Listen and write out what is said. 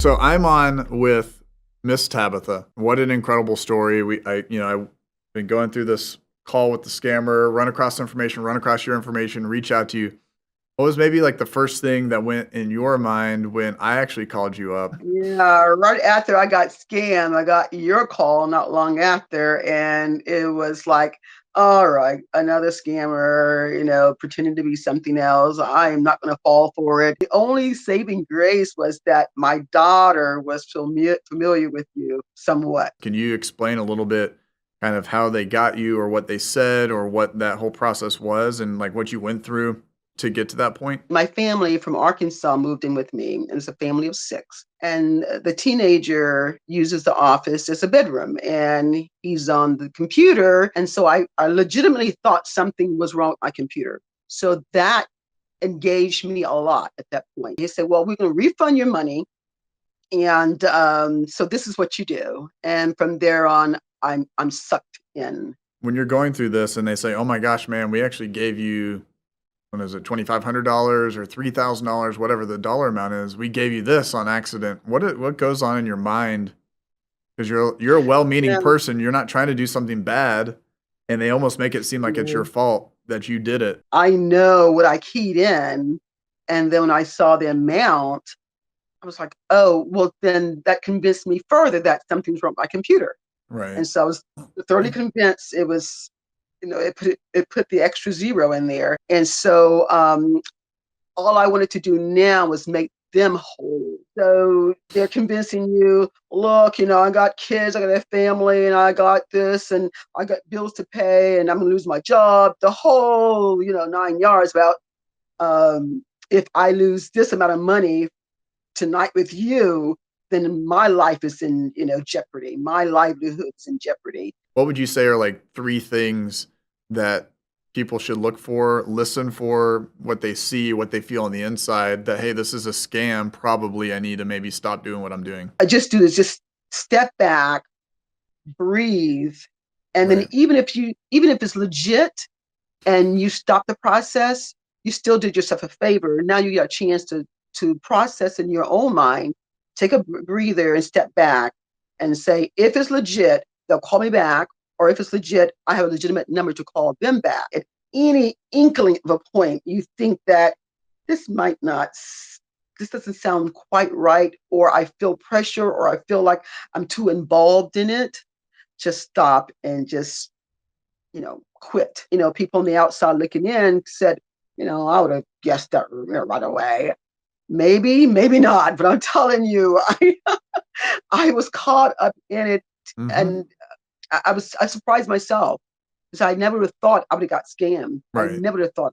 So I'm on with Miss Tabitha. What an incredible story. I've been going through this call with the scammer, run across information, run across your information, reach out to you. What was maybe like the first thing that went in your mind when I actually called you up? Yeah, right after I got scammed, I got your call not long after, and it was like, all right, another scammer, pretending to be something else. I am not going to fall for it. The only saving grace was that my daughter was familiar with you somewhat. Can you explain a little bit kind of how they got you or what they said or what that whole process was and like what you went through to get to that point? My family from Arkansas moved in with me, and it's a family of six. And the teenager uses the office as a bedroom, and he's on the computer. And so I legitimately thought something was wrong with my computer. So that engaged me a lot at that point. He said, well, we're going to refund your money. And so this is what you do. And from there on, I'm sucked in. When you're going through this and they say, "Oh my gosh, man, we actually gave you, what is it, $2,500 or $3,000, whatever the dollar amount is. We gave you this on accident." What goes on in your mind? Because you're a well-meaning Yeah. person. You're not trying to do something bad, and they almost make it seem like it's your fault that you did it. I know what I keyed in. And then when I saw the amount, I was like, oh, well, then that convinced me further that something's wrong with my computer. Right. And so I was thoroughly convinced it was, it put the extra zero in there. And so all I wanted to do now was make them whole. So they're convincing you, look, I got kids, I got a family, and I got this, and I got bills to pay, and I'm gonna lose my job. The whole, 9 yards about if I lose this amount of money tonight with you, then my life is in, jeopardy. My livelihood is in jeopardy. What would you say are like 3 things that people should look for, listen for, what they see, what they feel on the inside that, "Hey, this is a scam, probably I need to maybe stop doing what I'm doing." I just do is just step back, breathe, and then Right. even if it's legit and you stop the process, you still did yourself a favor. Now you got a chance to process in your own mind, take a breather and step back and say, if it's legit, they'll call me back, or if it's legit, I have a legitimate number to call them back. At any inkling of a point, you think that this might not, this doesn't sound quite right, or I feel pressure, or I feel like I'm too involved in it, just stop and just quit. People on the outside looking in said, I would have guessed that right away. Maybe, maybe not, but I'm telling you, I was caught up in it, Mhm. and I surprised myself because I never would have thought I would have got scammed. I Right. never would have thought